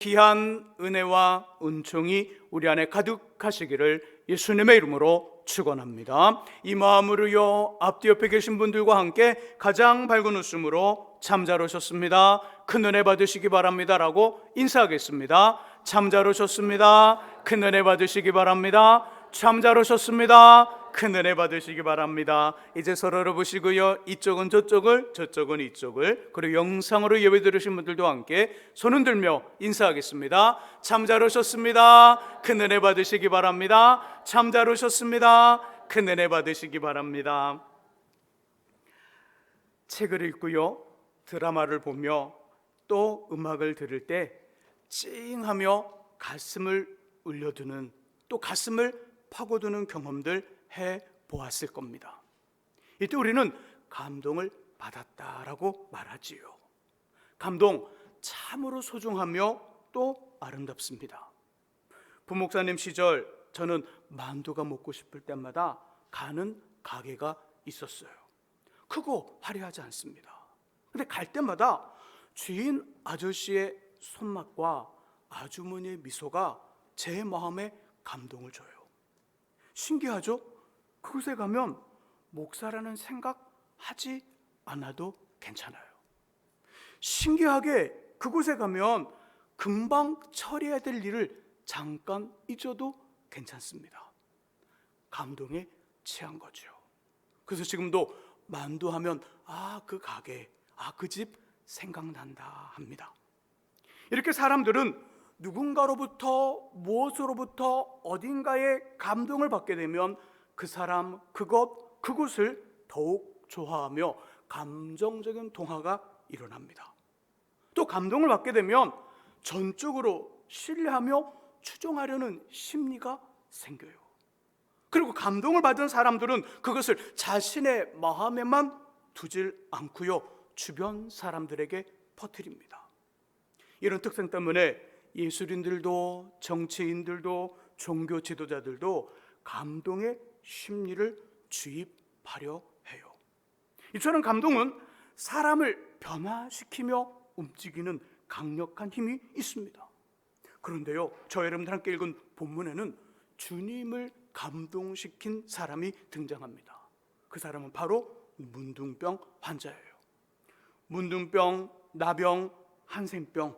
귀한 은혜와 은총이 우리 안에 가득하시기를 예수님의 이름으로 축원합니다. 이 마음으로요, 앞뒤 옆에 계신 분들과 함께 가장 밝은 웃음으로 참 잘 오셨습니다, 큰 은혜 받으시기 바랍니다 라고 인사하겠습니다. 참 잘 오셨습니다, 큰 은혜 받으시기 바랍니다. 참 잘 오셨습니다, 큰 은혜 받으시기 바랍니다. 이제 서로를 보시고요, 이쪽은 저쪽을, 저쪽은 이쪽을, 그리고 영상으로 예배 들으신 분들도 함께 손을 들며 인사하겠습니다. 참 잘 오셨습니다, 큰 은혜 받으시기 바랍니다. 참 잘 오셨습니다, 큰 은혜 받으시기 바랍니다. 책을 읽고요, 드라마를 보며 또 음악을 들을 때 찡하며 가슴을 울려두는, 또 가슴을 파고드는 경험들 해보았을 겁니다. 이때 우리는 감동을 받았다라고 말하지요. 감동 참으로 소중하며 또 아름답습니다. 부목사님 시절 저는 만두가 먹고 싶을 때마다 가는 가게가 있었어요. 크고 화려하지 않습니다. 근데 갈 때마다 주인 아저씨의 손맛과 아주머니의 미소가 제 마음에 감동을 줘요. 신기하죠? 그곳에 가면 목사라는 생각하지 않아도 괜찮아요. 신기하게 그곳에 가면 금방 처리해야 될 일을 잠깐 잊어도 괜찮습니다. 감동에 취한 거죠. 그래서 지금도 만두하면 그 가게, 그 집 생각난다 합니다. 이렇게 사람들은 누군가로부터, 무엇으로부터 어딘가에 감동을 받게 되면 그 사람, 그것, 그곳을 더욱 좋아하며 감정적인 동화가 일어납니다. 또 감동을 받게 되면 전적으로 신뢰하며 추종하려는 심리가 생겨요. 그리고 감동을 받은 사람들은 그것을 자신의 마음에만 두질 않고요, 주변 사람들에게 퍼뜨립니다. 이런 특성 때문에 예술인들도 정치인들도 종교 지도자들도 감동의 심리를 주입하려 해요. 이처럼 감동은 사람을 변화시키며 움직이는 강력한 힘이 있습니다. 그런데요, 저 여러분들 함께 읽은 본문에는 주님을 감동시킨 사람이 등장합니다. 그 사람은 바로 문둥병 환자예요. 문둥병, 나병, 한센병,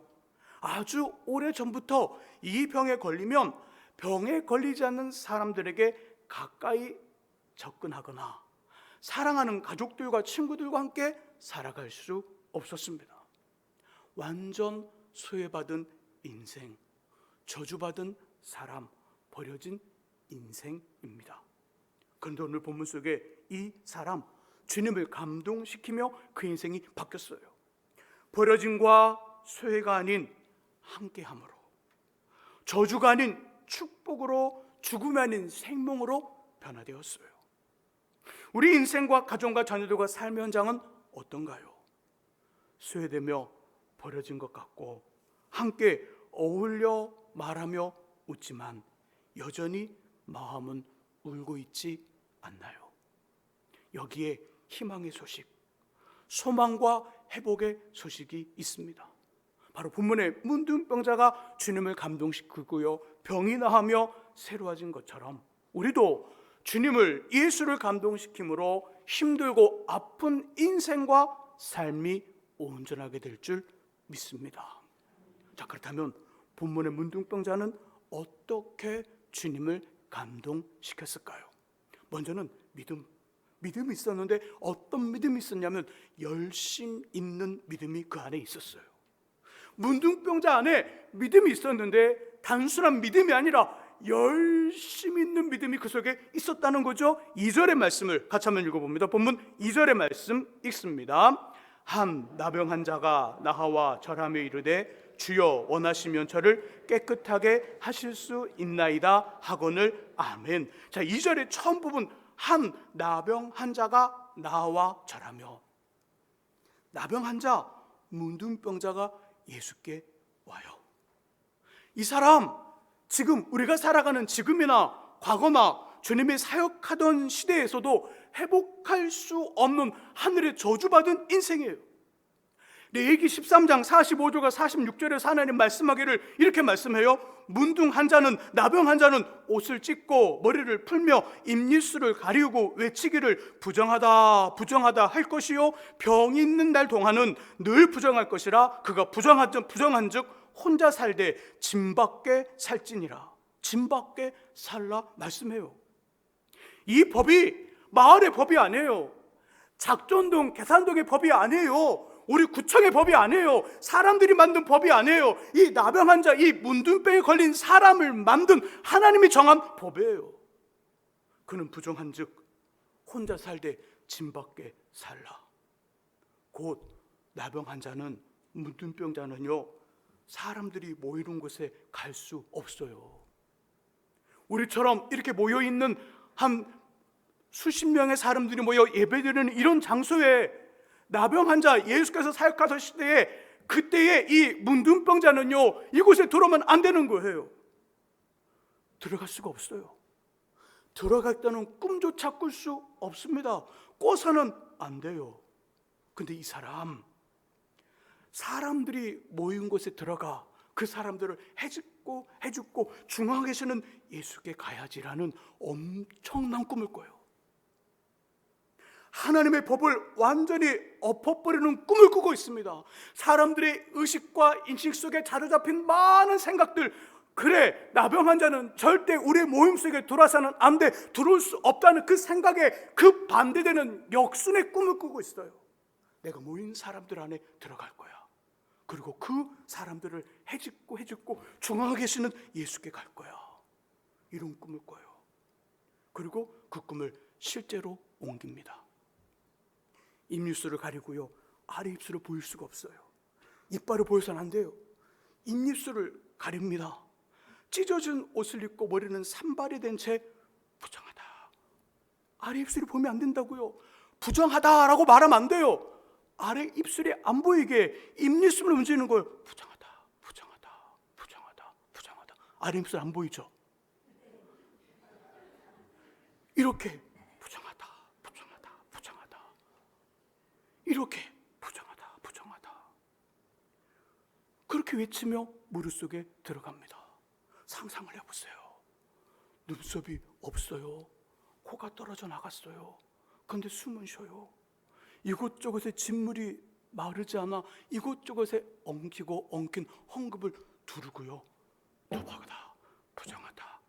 아주 오래전부터 이 병에 걸리면 병에 걸리지 않는 사람들에게 가까이 접근하거나 사랑하는 가족들과 친구들과 함께 살아갈 수 없었습니다. 완전 소외받은 인생, 저주받은 사람, 버려진 인생입니다. 그런데 오늘 본문 속에 이 사람, 주님을 감동시키며 그 인생이 바뀌었어요. 버려짐과 소외가 아닌 함께함으로, 저주가 아닌 축복으로, 죽음이 아닌 생명으로 변화되었어요. 우리 인생과 가정과 자녀들과 삶의 현장은 어떤가요? 소외되며 버려진 것 같고 함께 어울려 말하며 웃지만 여전히 마음은 울고 있지 않나요? 여기에 희망의 소식, 소망과 회복의 소식이 있습니다. 바로 본문의 문둥병자가 주님을 감동시키고요, 병이 나하며 새로워진 것처럼 우리도 주님을, 예수를 감동시킴으로 힘들고 아픈 인생과 삶이 온전하게 될 줄 믿습니다. 자, 그렇다면 본문의 문둥병자는 어떻게 주님을 감동시켰을까요? 먼저는 믿음이 있었는데 어떤 믿음이 있었냐면 열심 있는 믿음이 그 안에 있었어요. 문둥병자 안에 믿음이 있었는데 단순한 믿음이 아니라 열심히 있는 믿음이 그 속에 있었다는 거죠. 2절의 말씀을 같이 한번 읽어봅니다. 본문 2절의 말씀 읽습니다. 한 나병 환자가 나와 절하며 이르되 주여 원하시면 저를 깨끗하게 하실 수 있나이다 하거늘 아멘. 자, 2절의 처음 부분, 한 나병 환자가 나와 절하며, 나병 환자, 문둥병자가 예수께 와요. 이 사람, 지금 우리가 살아가는 지금이나 과거나 주님이 사역하던 시대에서도 회복할 수 없는 하늘의 저주받은 인생이에요. 레위기 13장 45절과 46절에서 하나님 말씀하기를 이렇게 말씀해요. 문둥 한 자는, 나병 한 자는 옷을 찢고 머리를 풀며 입니수를 가리우고 외치기를 부정하다 부정하다 할 것이요 병이 있는 날 동안은 늘 부정할 것이라. 그가 부정한즉 혼자 살되 짐밖에 살지니라. 짐밖에 살라 말씀해요. 이 법이 마을의 법이 아니에요. 작전동 계산동의 법이 아니에요. 우리 구청의 법이 아니에요. 사람들이 만든 법이 아니에요. 이 나병 환자, 이 문둥병에 걸린 사람을 만든 하나님이 정한 법이에요. 그는 부정한즉 혼자 살되 짐밖에 살라. 곧 나병 환자는, 문둥병자는요, 사람들이 모이는 곳에 갈 수 없어요. 우리처럼 이렇게 모여있는 한 수십 명의 사람들이 모여 예배드리는 이런 장소에 나병 환자, 예수께서 사역하던 시대에, 그때의 이 문둥병자는요, 이곳에 들어오면 안 되는 거예요. 들어갈 수가 없어요. 들어갔다는 꿈조차 꿀 수 없습니다. 꿔서는 안 돼요. 근데 이 사람들이 모인 곳에 들어가 그 사람들을 해죽고 중앙에 계시는 예수께 가야지라는 엄청난 꿈을 꿔요. 하나님의 법을 완전히 엎어버리는 꿈을 꾸고 있습니다. 사람들의 의식과 인식 속에 자리잡힌 많은 생각들, 그래, 나병 환자는 절대 우리의 모임 속에 들어와서는 안 돼, 들어올 수 없다는 그 생각에 그 반대되는 역순의 꿈을 꾸고 있어요. 내가 모인 사람들 안에 들어갈 거야. 그리고 그 사람들을 해집고 중앙에 계시는 예수께 갈 거야. 이런 꿈을 꿔요. 그리고 그 꿈을 실제로 옮깁니다. 입니수를 가리고요, 아래 입술을 보일 수가 없어요. 이빨을 보여서는 안 돼요. 입니수를 가립니다. 찢어진 옷을 입고 머리는 산발이 된 채 부정하다. 아래 입술이 보이면 안 된다고요. 부정하다라고 말하면 안 돼요. 아래 입술이 안 보이게 입니수를 움직이는 거예요. 부정하다. 아래 입술 안 보이죠? 이렇게 이렇게 부정하다. 그렇게 외치며 무릎 속에 들어갑니다. 상상을 해보세요. 눈썹이 없어요. 코가 떨어져 나갔어요. 그런데 숨은 쉬어요. 이곳저곳에 진물이 마르지 않아 이곳저곳에 엉킨 헝겊을 두르고요, 누구하다 부정하다.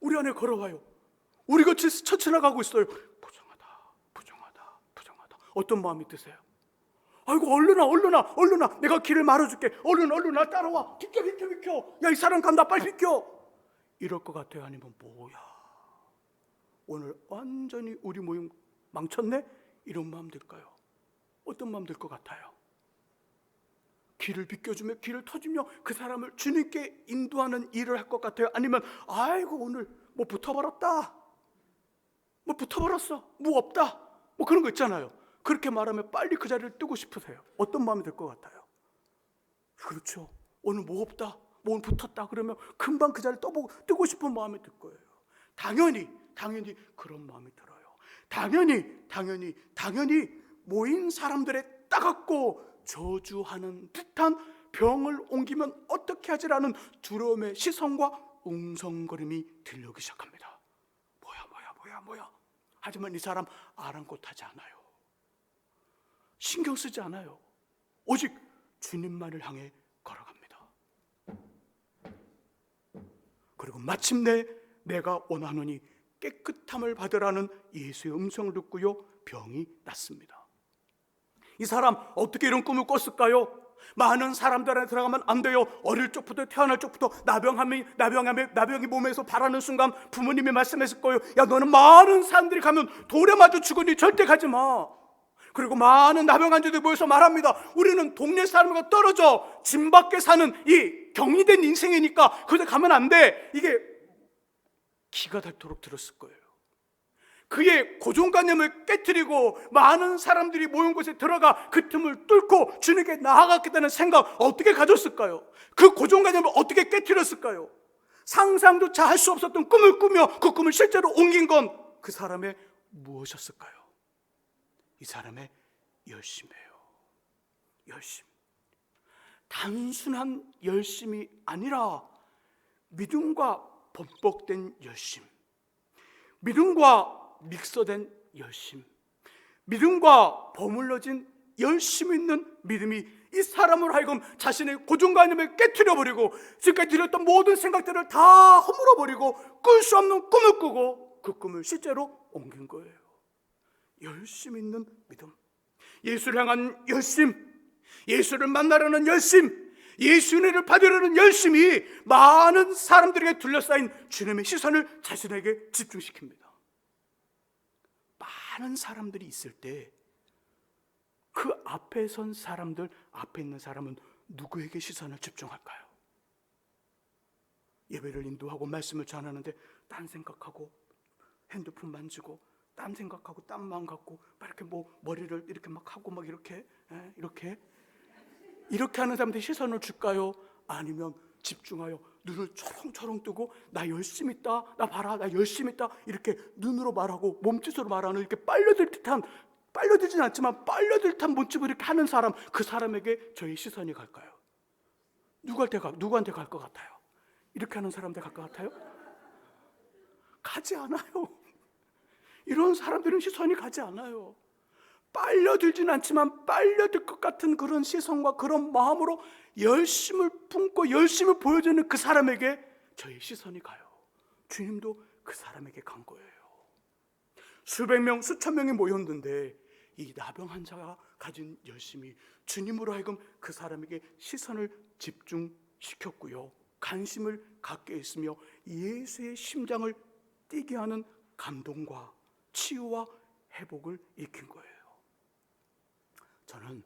우리 안에 걸어와요. 우리같이 스쳐 지나가고 있어요. 부정하다. 어떤 마음이 드세요? 아이고, 얼른아, 내가 길을 말아줄게. 얼른 나 따라와. 비켜. 야, 이 사람 간다, 빨리 비켜. 이럴 것 같아요? 아니면 뭐야, 오늘 완전히 우리 모임 망쳤네? 이런 마음 들까요? 어떤 마음 들 것 같아요? 길을 비켜주며, 길을 터주며 그 사람을 주님께 인도하는 일을 할 것 같아요? 아니면 아이고, 오늘 뭐 붙어버렸어, 뭐 없다, 뭐 그런 거 있잖아요. 그렇게 말하면 빨리 그 자리를 뜨고 싶으세요? 어떤 마음이 들 것 같아요? 그렇죠. 오늘 뭐 없다, 뭐 오늘 붙었다 그러면 금방 그 자리를 뜨고 싶은 마음이 들 거예요. 당연히 그런 마음이 들어요. 당연히 모인 사람들의 따갑고 저주하는 듯한 병을 옮기면 어떻게 하지라는 두려움의 시선과 웅성거림이 들려오기 시작합니다. 뭐야. 하지만 이 사람 아랑곳하지 않아요. 신경 쓰지 않아요. 오직 주님만을 향해 걸어갑니다. 그리고 마침내 내가 원하노니 깨끗함을 받으라는 예수의 음성을 듣고요, 병이 낫습니다. 이 사람 어떻게 이런 꿈을 꿨을까요? 많은 사람들 안에 들어가면 안 돼요. 어릴 적부터, 태어날 적부터 나병이 몸에서 바라는 순간 부모님이 말씀했을 거예요. 야, 너는 많은 사람들이 가면 돌에 맞아 죽으니 절대 가지 마. 그리고 많은 나병 환자들이 모여서 말합니다. 우리는 동네 사람과 떨어져 짐밖에 사는 이 경이된 인생이니까 그런데 가면 안 돼. 이게 기가 닳도록 들었을 거예요. 그의 고정관념을 깨트리고 많은 사람들이 모인 곳에 들어가 그 틈을 뚫고 주님께 나아갔겠다는 생각 어떻게 가졌을까요? 그 고정관념을 어떻게 깨트렸을까요? 상상조차 할 수 없었던 꿈을 꾸며 그 꿈을 실제로 옮긴 건 그 사람의 무엇이었을까요? 이 사람의 열심이에요. 열심. 단순한 열심이 아니라 믿음과 범벅된 열심, 믿음과 믹서된 열심, 믿음과 버물러진 열심 있는 믿음이 이 사람으로 하여금 자신의 고정관념을 깨트려버리고 지금까지 들었던 모든 생각들을 다 허물어버리고 꿀 수 없는 꿈을 꾸고 그 꿈을 실제로 옮긴 거예요. 열심 있는 믿음, 예수를 향한 열심, 예수를 만나려는 열심, 예수님을 받으려는 열심이 많은 사람들에게 둘러싸인 주님의 시선을 자신에게 집중시킵니다. 많은 사람들이 있을 때 그 앞에 선 사람들, 앞에 있는 사람은 누구에게 시선을 집중할까요? 예배를 인도하고 말씀을 전하는데 딴 생각하고 핸드폰 만지고 딴 생각하고 딴만 갖고 막 이렇게 머리를 이렇게 막 하고 막 이렇게 하는 사람한테 시선을 줄까요? 아니면 집중하여 눈을 초롱초롱 뜨고 나 열심히 있다, 나 봐라, 나 열심히 있다 이렇게 눈으로 말하고 몸짓으로 말하는 이렇게 빨려들진 않지만 빨려들 듯한 몸짓을 이렇게 하는 사람, 그 사람에게 저희 시선이 갈까요? 누구한테 갈 것 같아요? 이렇게 하는 사람한테 갈 것 같아요? 가지 않아요. 이런 사람들은 시선이 가지 않아요. 빨려들진 않지만 빨려들 것 같은 그런 시선과 그런 마음으로 열심을 품고 열심을 보여주는 그 사람에게 저희 시선이 가요. 주님도 그 사람에게 간 거예요. 수백 명, 수천 명이 모였는데 이 나병 환자가 가진 열심이 주님으로 하여금 그 사람에게 시선을 집중시켰고요, 관심을 갖게 했으며 예수의 심장을 뛰게 하는 감동과 치유와 회복을 일으킨 거예요. 저는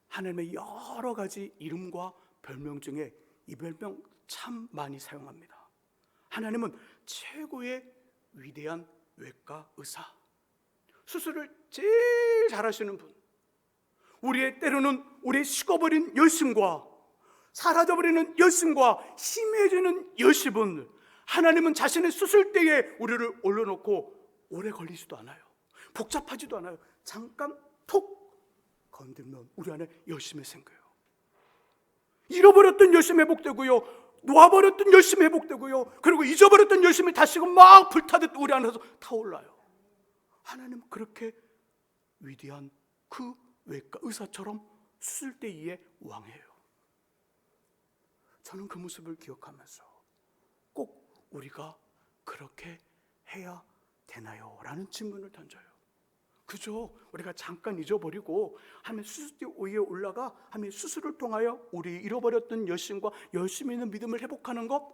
하나님의 여러 가지 이름과 별명 중에 이 별명 참 많이 사용합니다. 하나님은 최고의 위대한 외과 의사, 수술을 제일 잘하시는 분, 때로는 우리의 식어버린 열심과 사라져버리는 열심과 희미해지는 열심은 하나님은 자신의 수술대에 우리를 올려놓고 오래 걸리지도 않아요. 복잡하지도 않아요. 잠깐 톡 건들면 우리 안에 열심이 생겨요. 잃어버렸던 열심이 회복되고요, 놓아버렸던 열심이 회복되고요, 그리고 잊어버렸던 열심이 다시금 막 불타듯 우리 안에서 타올라요. 하나님은 그렇게 위대한 그 외과 의사처럼 수술대 위의 왕이에요. 저는 그 모습을 기억하면서 꼭 우리가 그렇게 해야 되나요? 라는 질문을 던져요. 그죠? 우리가 잠깐 잊어버리고 하나님 수술대 위에 올라가 하나님 수술을 통하여 우리 잃어버렸던 열심과 열심 있는 믿음을 회복하는 것,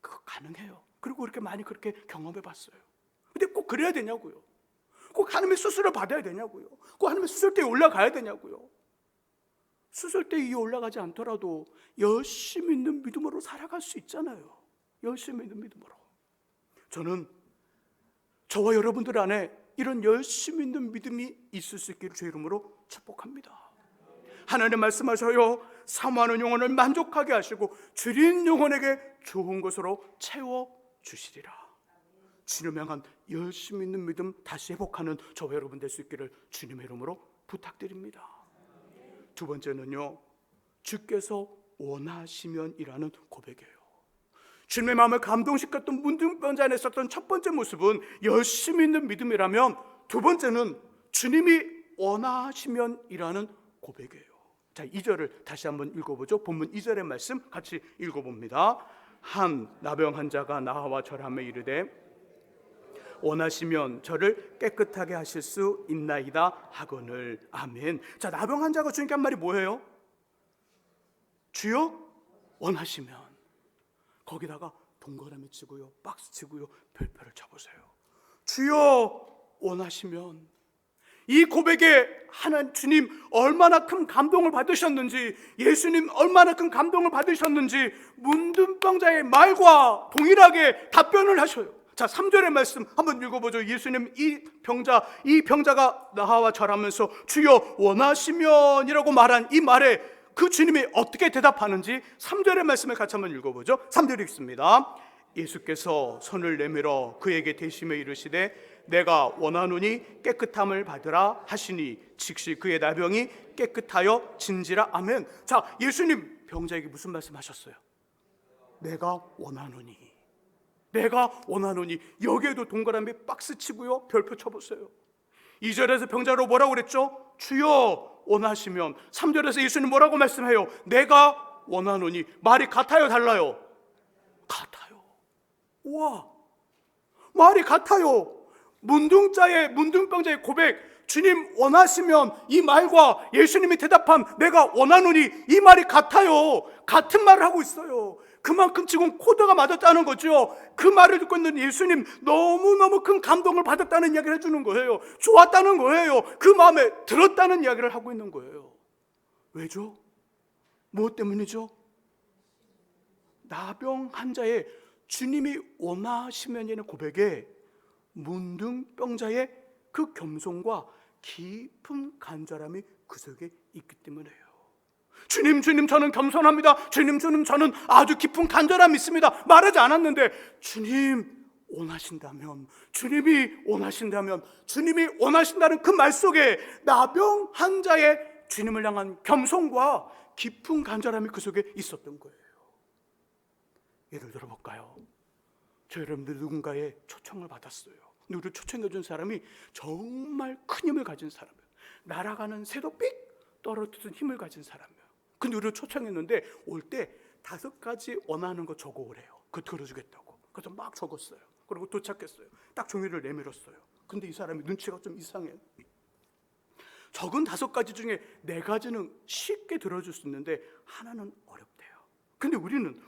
그거 가능해요. 그리고 그렇게 경험해 봤어요. 근데 꼭 그래야 되냐고요? 꼭 하나님의 수술을 받아야 되냐고요? 꼭 하나님의 수술대에 올라가야 되냐고요? 수술대 위에 올라가지 않더라도 열심 있는 믿음으로 살아갈 수 있잖아요. 열심 있는 믿음으로. 저는 저와 여러분들 안에 이런 열심 있는 믿음이 있을 수 있기를 주의 이름으로 축복합니다. 하나님 말씀하셔요, 사모하는 영혼을 만족하게 하시고 줄인 영혼에게 좋은 것으로 채워주시리라. 주님 향한 열심 있는 믿음 다시 회복하는 저와 여러분 될 수 있기를 주님의 이름으로 부탁드립니다. 두 번째는요, 주께서 원하시면이라는 고백이에요. 주님의 마음을 감동시켰던 문둥병자 안에 있었던 첫 번째 모습은 열심히 있는 믿음이라면, 두 번째는 주님이 원하시면이라는 고백이에요. 자, 2절을 다시 한번 읽어보죠. 본문 2절의 말씀 같이 읽어봅니다. 한 나병 환자가 나와 절하며 이르되 원하시면 저를 깨끗하게 하실 수 있나이다 하거늘. 아멘. 자, 나병 환자가 주님께 한 말이 뭐예요? 주여 원하시면. 거기다가 동그라미 치고요, 박스 치고요, 별표를 쳐보세요. 주여 원하시면. 이 고백에 하나님 주님 얼마나 큰 감동을 받으셨는지, 예수님 얼마나 큰 감동을 받으셨는지 문둥병자의 말과 동일하게 답변을 하셔요. 자, 3절의 말씀 한번 읽어보죠. 예수님 이 병자가 나와 절하면서 주여 원하시면이라고 말한 이 말에 그 주님이 어떻게 대답하는지 3절의 말씀을 같이 한번 읽어보죠. 3절 읽습니다. 예수께서 손을 내밀어 그에게 대시며 이르시되 내가 원하노니 깨끗함을 받으라 하시니 즉시 그의 나병이 깨끗하여 진지라. 아멘. 자, 예수님 병자에게 무슨 말씀하셨어요? 내가 원하노니, 내가 원하노니. 여기에도 동그라미 박스 치고요, 별표 쳐보세요. 2절에서 병자로 뭐라고 그랬죠? 주여 원하시면. 3절에서 예수님 뭐라고 말씀해요? 내가 원하노니. 말이 같아요, 달라요? 같아요. 우와, 말이 같아요. 문둥병자의 고백, 주님 원하시면, 이 말과 예수님이 대답한 내가 원하노니, 이 말이 같아요. 같은 말을 하고 있어요. 그만큼 지금 코드가 맞았다는 거죠. 그 말을 듣고 있는 예수님 너무너무 큰 감동을 받았다는 이야기를 해주는 거예요. 좋았다는 거예요. 그 마음에 들었다는 이야기를 하고 있는 거예요. 왜죠? 무엇 때문이죠? 나병 환자의 주님이 원하시면이라는 고백에 문둥병자의 그 겸손과 깊은 간절함이 그 속에 있기 때문에요. 주님, 주님, 저는 겸손합니다. 주님, 주님, 저는 아주 깊은 간절함이 있습니다. 말하지 않았는데, 주님 원하신다면, 주님이 원하신다면, 주님이 원하신다는 그 말 속에 나병 환자의 주님을 향한 겸손과 깊은 간절함이 그 속에 있었던 거예요. 예를 들어볼까요? 저 여러분들 누군가의 초청을 받았어요. 누구를 초청해준 사람이 정말 큰 힘을 가진 사람이에요. 날아가는 새도 삑 떨어뜨린 힘을 가진 사람이에요. 그 누구를 초청했는데 올 때 5가지 원하는 거 적어오래요. 그거 들어주겠다고. 그래서 막 적었어요. 그리고 도착했어요. 딱 종이를 내밀었어요. 근데 이 사람이 눈치가 좀 이상해요. 적은 5가지 중에 4가지는 쉽게 들어줄 수 있는데 하나는 어렵대요. 근데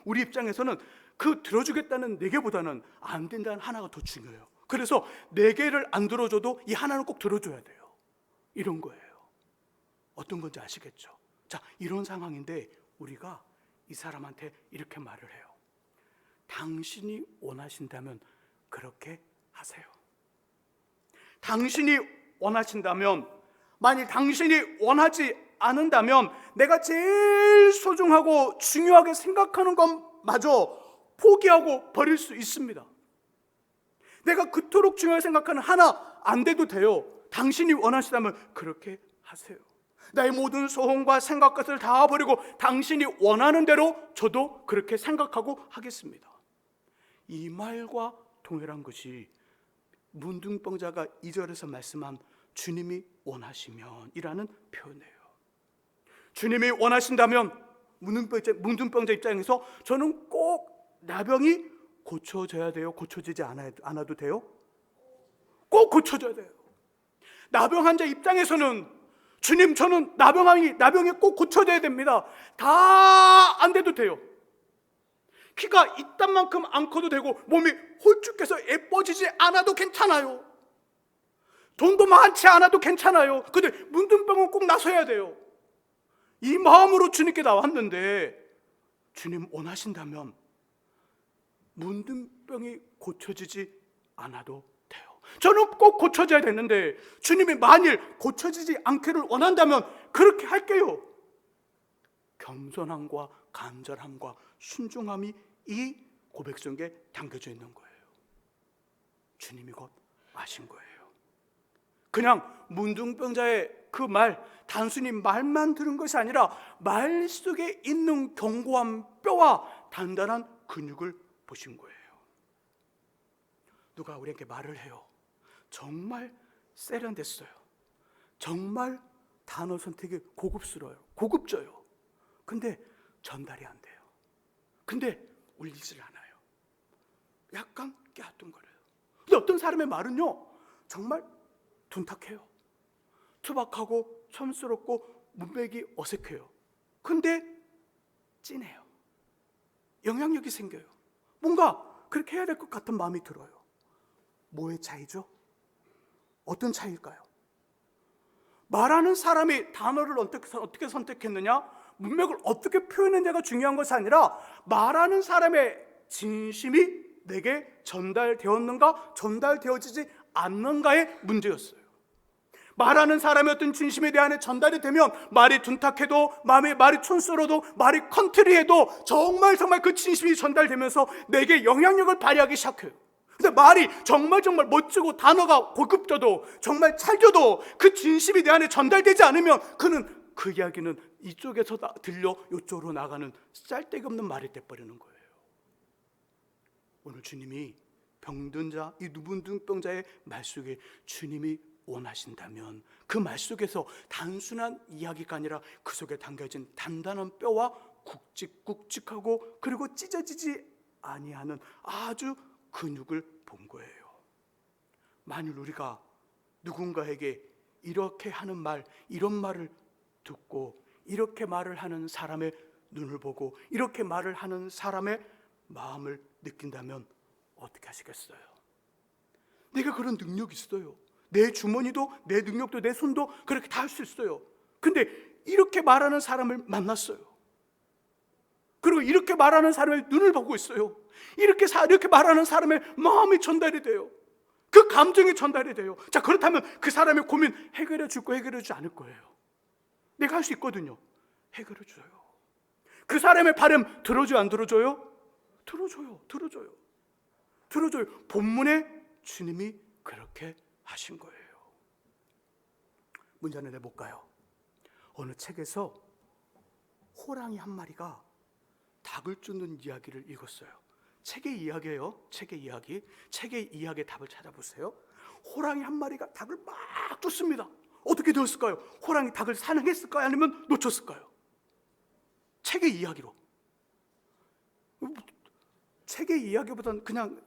우리 입장에서는 그 들어주겠다는 4개보다는 안 된다는 하나가 더 중요해요. 그래서 4개를 안 들어줘도 이 하나는 꼭 들어줘야 돼요. 이런 거예요. 어떤 건지 아시겠죠? 자, 이런 상황인데 우리가 이 사람한테 이렇게 말을 해요. 당신이 원하신다면 그렇게 하세요. 당신이 원하신다면, 만일 당신이 원하지 않는다면 내가 제일 소중하고 중요하게 생각하는 것마저 포기하고 버릴 수 있습니다. 내가 그토록 중요하게 생각하는 하나 안 돼도 돼요. 당신이 원하시다면 그렇게 하세요. 나의 모든 소원과 생각 것을 다 버리고 당신이 원하는 대로 저도 그렇게 생각하고 하겠습니다. 이 말과 동일한 것이 문둥병자가 2절에서 말씀한 주님이 원하시면 이라는 표현이에요. 주님이 원하신다면 문둥병자 입장에서 저는 꼭 나병이 고쳐져야 돼요? 고쳐지지 않아도 돼요? 꼭 고쳐져야 돼요. 나병 환자 입장에서는 주님, 저는 나병이 꼭 고쳐져야 됩니다. 다 안 돼도 돼요. 키가 이딴 만큼 안 커도 되고 몸이 홀쭉해서 예뻐지지 않아도 괜찮아요. 돈도 많지 않아도 괜찮아요. 근데 문둥병은 꼭 나서야 돼요. 이 마음으로 주님께 나왔는데 주님 원하신다면 문둥병이 고쳐지지 않아도 돼요. 저는 꼭 고쳐져야 되는데 주님이 만일 고쳐지지 않기를 원한다면 그렇게 할게요. 겸손함과 간절함과 순종함이 이 고백 속에 담겨져 있는 거예요. 주님이 곧 아신 거예요. 그냥 문둥병자의 그 말, 단순히 말만 들은 것이 아니라 말 속에 있는 견고한 뼈와 단단한 근육을 보신 거예요. 누가 우리에게 말을 해요. 정말 세련됐어요. 정말 단어 선택이 고급스러워요. 고급져요. 근데 전달이 안 돼요. 근데 울리질 않아요. 약간 깨알뚱거려요. 근데 어떤 사람의 말은요, 정말 둔탁해요. 투박하고 촌스럽고 문맥이 어색해요. 근데 진해요. 영향력이 생겨요. 뭔가 그렇게 해야 될 것 같은 마음이 들어요. 뭐의 차이죠? 어떤 차이일까요? 말하는 사람이 단어를 어떻게 선택했느냐, 문맥을 어떻게 표현했느냐가 중요한 것이 아니라 말하는 사람의 진심이 내게 전달되었는가, 전달되어지지 않는가의 문제였어요. 말하는 사람의 어떤 진심에 대한 전달이 되면 말이 둔탁해도, 말이 촌스러워도, 말이 컨트리해도 정말 그 진심이 전달되면서 내게 영향력을 발휘하기 시작해요. 근데 말이 정말 멋지고 단어가 고급져도 정말 찰져도 그 진심이 내 안에 전달되지 않으면 그 이야기는 이쪽에서 들려 이쪽으로 나가는 쌀데기 없는 말이 돼버리는 거예요. 오늘 주님이 병든 자, 이 눈병자의 말 속에 주님이 원하신다면 그 말 속에서 단순한 이야기가 아니라 그 속에 담겨진 단단한 뼈와 굵직굵직하고 그리고 찢어지지 아니하는 아주 근육을 본 거예요. 만일 우리가 누군가에게 이렇게 하는 말, 이런 말을 듣고 이렇게 말을 하는 사람의 눈을 보고 이렇게 말을 하는 사람의 마음을 느낀다면 어떻게 하시겠어요? 내가 그런 능력이 있어요. 내 주머니도 내 능력도 내 손도 그렇게 다 할 수 있어요. 근데 이렇게 말하는 사람을 만났어요. 그리고 이렇게 말하는 사람의 눈을 보고 있어요. 이렇게 말하는 사람의 마음이 전달이 돼요. 그 감정이 전달이 돼요. 자, 그렇다면 그 사람의 고민 해결해 줄고 해결해 주지 않을 거예요. 내가 할 수 있거든요. 해결해 줘요. 그 사람의 바람 들어줘요, 안 들어줘요? 들어줘요. 본문에 주님이 그렇게 하신 거예요. 문제는 내볼까요? 어느 책에서 호랑이 한 마리가 닭을 쫓는 이야기를 읽었어요. 책의 이야기예요. 책의 이야기의 답을 찾아보세요. 호랑이 한 마리가 닭을 막 쫓습니다. 어떻게 되었을까요? 호랑이 닭을 사냥했을까요? 아니면 놓쳤을까요? 책의 이야기로. 책의 이야기보다는 그냥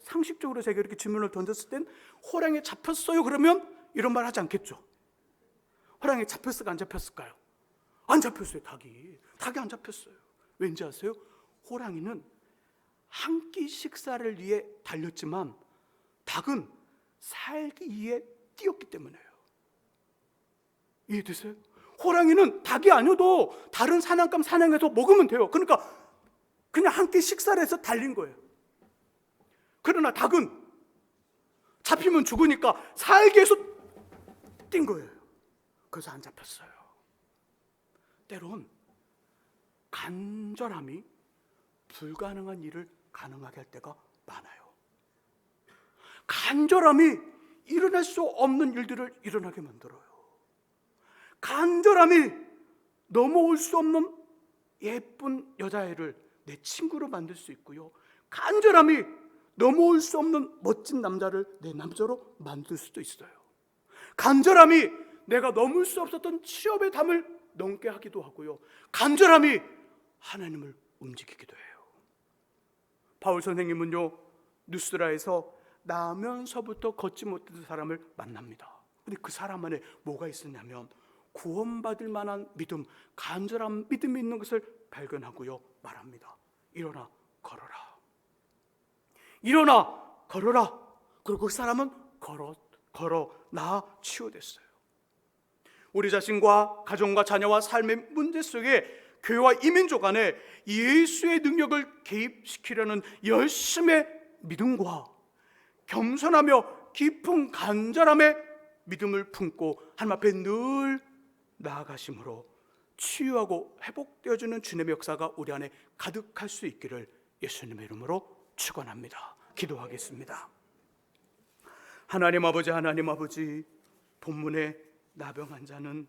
상식적으로 제가 이렇게 질문을 던졌을 땐 호랑이 잡혔어요? 그러면 이런 말 하지 않겠죠. 호랑이 잡혔을까 안 잡혔을까요? 안 잡혔어요. 닭이 안 잡혔어요. 왠지 아세요? 호랑이는 한 끼 식사를 위해 달렸지만 닭은 살기 위해 뛰었기 때문에요. 이해되세요? 호랑이는 닭이 아니어도 다른 사냥감 사냥해서 먹으면 돼요. 그러니까 그냥 한 끼 식사를 해서 달린 거예요. 그러나 닭은 잡히면 죽으니까 살기 위해서 뛴 거예요. 그래서 안 잡혔어요. 때론 간절함이 불가능한 일을 가능하게 할 때가 많아요. 간절함이 일어날 수 없는 일들을 일어나게 만들어요. 간절함이 넘어올 수 없는 예쁜 여자애를 내 친구로 만들 수 있고요. 간절함이 넘어올 수 없는 멋진 남자를 내 남자로 만들 수도 있어요. 간절함이 내가 넘을 수 없었던 취업의 담을 넘게 하기도 하고요. 간절함이 하나님을 움직이기도 해요. 바울 선생님은요, 누스라에서 나면서부터 걷지 못했던 사람을 만납니다. 근데 그 사람 안에 뭐가 있었냐면 구원받을 만한 믿음, 간절한 믿음이 있는 것을 발견하고요, 말합니다. 일어나 걸어라. 그리고 그 사람은 걸어 나아 치유됐어요. 우리 자신과 가정과 자녀와 삶의 문제 속에 교회와 이민족 안에 예수의 능력을 개입시키려는 열심의 믿음과 겸손하며 깊은 간절함의 믿음을 품고 하나님 앞에 늘 나아가심으로 치유하고 회복되어주는 주님의 역사가 우리 안에 가득할 수 있기를 예수님의 이름으로 축원합니다. 기도하겠습니다. 하나님 아버지, 본문에 나병한 자는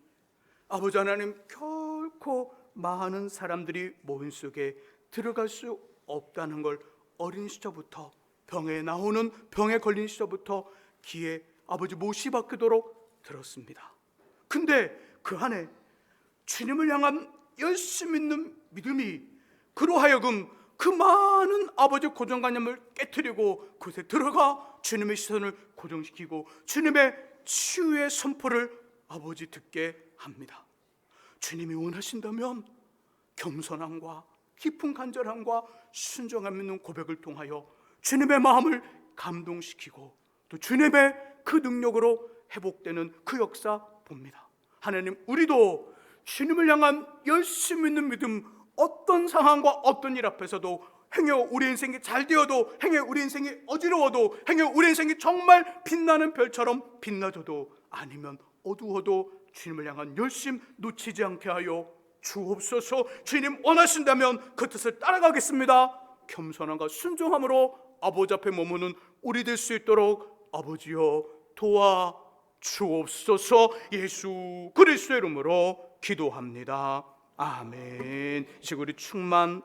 아버지 하나님 결코 많은 사람들이 모임 속에 들어갈 수 없다는 걸 어린 시절부터 병에 걸린 시절부터 귀에 아버지 못이 박히도록 들었습니다. 근데 그 안에 주님을 향한 열심 있는 믿음이 그로 하여금 그 많은 아버지 고정관념을 깨트리고 그곳에 들어가 주님의 시선을 고정시키고 주님의 치유의 선포를 아버지 듣게 합니다. 주님이 원하신다면 겸손함과 깊은 간절함과 순종함 있는 고백을 통하여 주님의 마음을 감동시키고 또 주님의 그 능력으로 회복되는 그 역사 봅니다. 하나님, 우리도 주님을 향한 열심 있는 믿음, 어떤 상황과 어떤 일 앞에서도 행여 우리 인생이 잘 되어도, 행여 우리 인생이 어지러워도, 행여 우리 인생이 정말 빛나는 별처럼 빛나줘도, 아니면 어두워도 주님을 향한 열심 놓치지 않게 하여 주옵소서. 주님 원하신다면 그 뜻을 따라가겠습니다. 겸손함과 순종함으로 아버지 앞에 머무는 우리 될 수 있도록 아버지여 도와 주옵소서. 예수 그리스도의 이름으로 기도합니다. 아멘. 지금 우리 충만